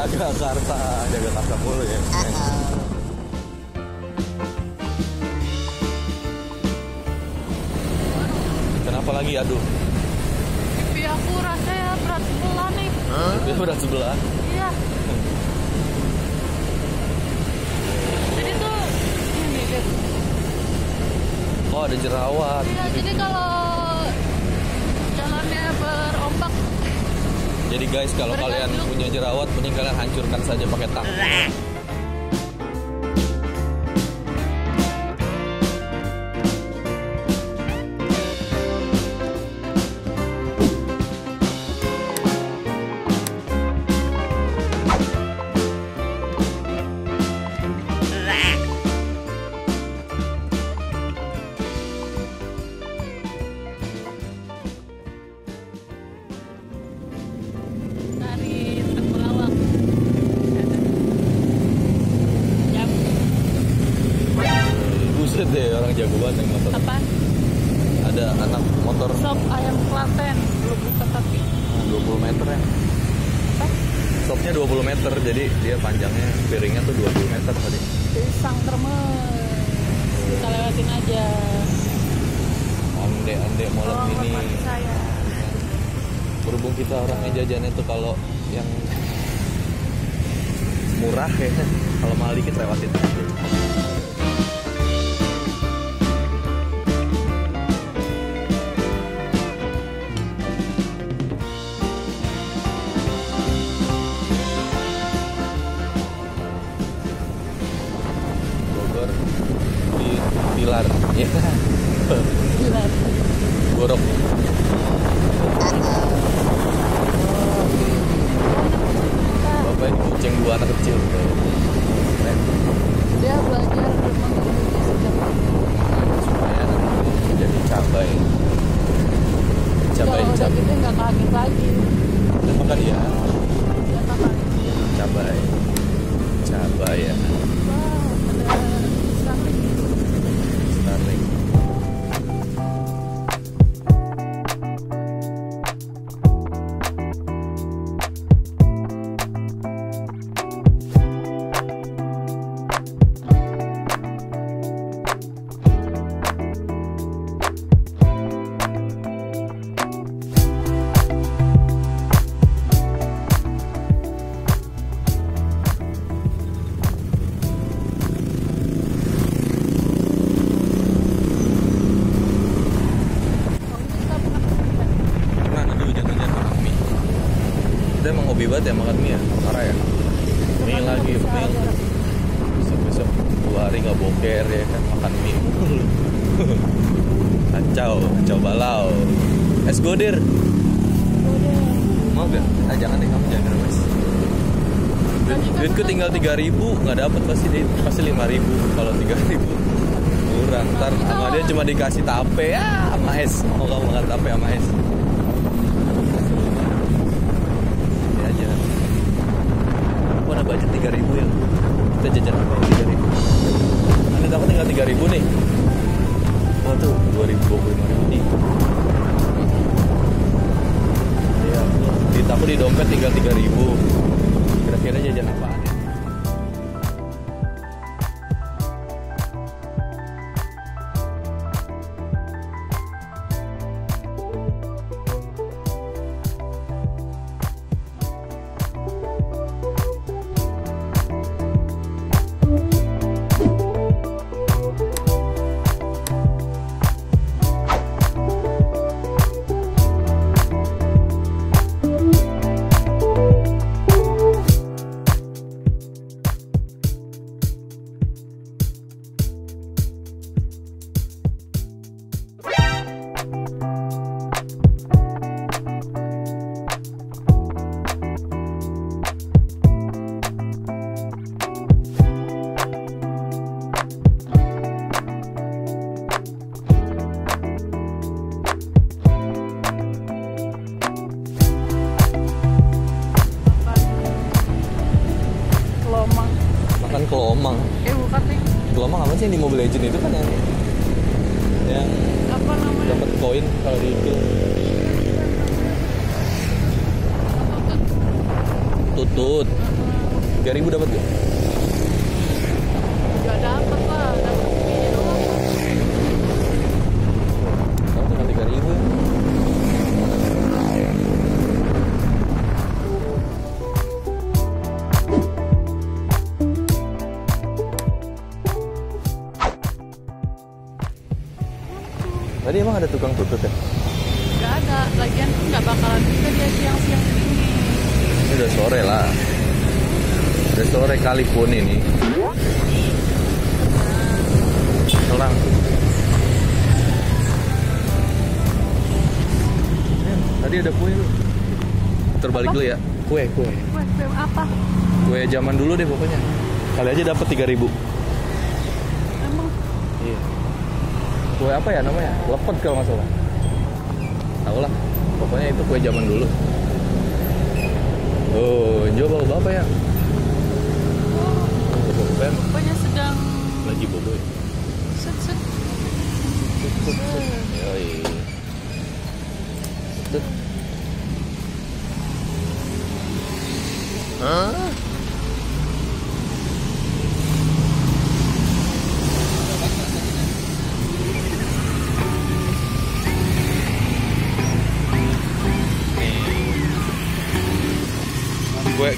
jaga karsa mulu ya. Kenapa lagi? Aduh. Pipi aku rasanya berat sebelah nih. Pipi berat sebelah. Iya. Jadi tuh ini guys. Oh, ada jerawat. Iya, jadi kalau jalannya berombak. Jadi guys, kalau kalian punya jerawat, mending kalian hancurkan saja pakai tang. Buset deh, orang jago banget yang motor. Apa? Ada anak motor. Sop ayam Klaten, belum buka tapi. 20 meter ya. Apa? Sopnya 20 meter, jadi dia panjangnya, piringnya tuh 20 meter tadi. Pisang termes. Kita lewatin aja. Ande malam ini. Saya. Berhubung kita orangnya jajannya tuh kalau yang murah ya, kalau mahal dikit lewatin aja. Pilar, ya. Pilar. Gorok. Bapak ini kucing 2 anak kecil. Keren. Dia belajar mengerti sejak Supaya nanti jadi cabai. kalau udah gede nggak kaget lagi. Dan makan ya. Dia makan. Cabai ya. Wah, ada Starling. Starling. Dia emang hobi banget ya makan mie ya, parah ya. Mie lagi, mie. Besok 2 hari nggak boker ya kan, makan mie. Kacau balau. Es godir. Mau gak? Ah, jangan deh, kamu jangan mas. Duitku tinggal 3.000, nggak dapet pasti 5.000. Kalau 3.000 kurang. Ntar sama dia cuma dikasih tape ya, sama es. Mau kamu makan tape sama es? Ada budget 3.000 ya. Kita jajan apa ya 3.000? Nanti aku tinggal 3.000 nih. Oh tuh 2.025 nih. Ya, aku di dompet tinggal 3.000. Kira-kira jajan apaan ya? Kelomang. Bukan nih. Kelomang apa sih yang di Mobile Legends itu kan yang Apa namanya? dapat koin kalau di kill. Tutut. 3.000 dapat gak? Gak dapet lah, dapet segini doang. Kamu tinggal 3.000 ya? Tadi emang ada tukang tutut ya? Gak ada, lagian tuh gak bakalan bisa dia siang-siang gini. Ini udah sore lah. Udah sore kali pun ini. Selang. Tadi ada kue lu. Terbalik dulu ya. Kue. Kue apa? Kue zaman dulu deh pokoknya. Kali aja dapat 3.000. Emang? Iya. Kue apa ya namanya? Lepet kalau nggak salah. Tahu lah. Pokoknya itu kue zaman dulu. Oh, coba bapak ya. Bapaknya sedang Lagi bobo ya. set. Yoi. Set. Hah?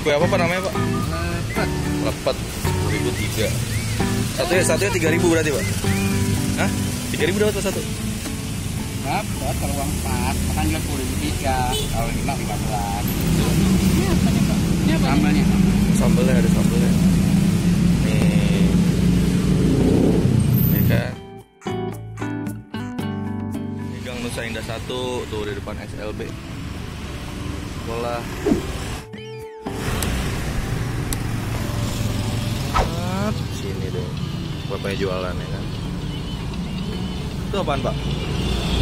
Kue apa pak namanya pak? Lepet 2003. Satunya 3.000 berarti pak? Hah? 3.000 dapat pak satu? Dapat kalau uang 4, makan juga 10.003, kalau 5 15. Ini apa nih Pak? Ini apa? Sambalnya. Sambelnya ada sambelnya. Nih. Ini kan. Ini Gang Nusa Indah 1 tuh di depan SLB. Sekolah. Sini deh. Bapaknya jualan ya kan. Itu apaan pak?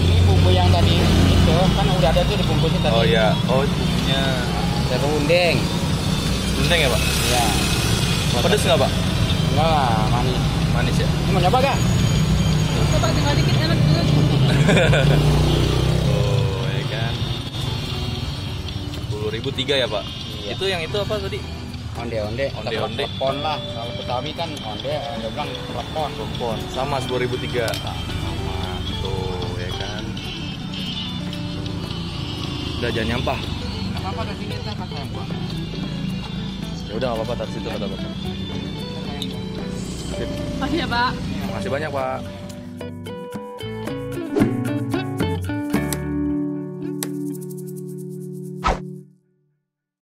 Ini bumbu yang tadi itu kan udah ada tuh dibungkusnya tadi. Oh ya, oh bumbunya Serundeng. Bundeng ya pak? Iya. Pedes nggak pak? Enggak lah, manis. Manis ya? Ini mau nyoba gak? Coba tinggal dikit enak juga. Oh ya kan. 10.003 ya pak? Iya. Itu yang itu apa tadi? Onde-onde. Onde-onde. Telepon lah. Kalau Betawi kan onde, dia bilang telepon. Telepon sama 10.003. Sama. Tuh ya kan. Udah jangan nyampah. Nggak apa-apa dari sini kita kan sayang buang. Ya udah nggak apa-apa taruh situ kata bapak. Sip. Makasih ya Pak. Makasih banyak pak.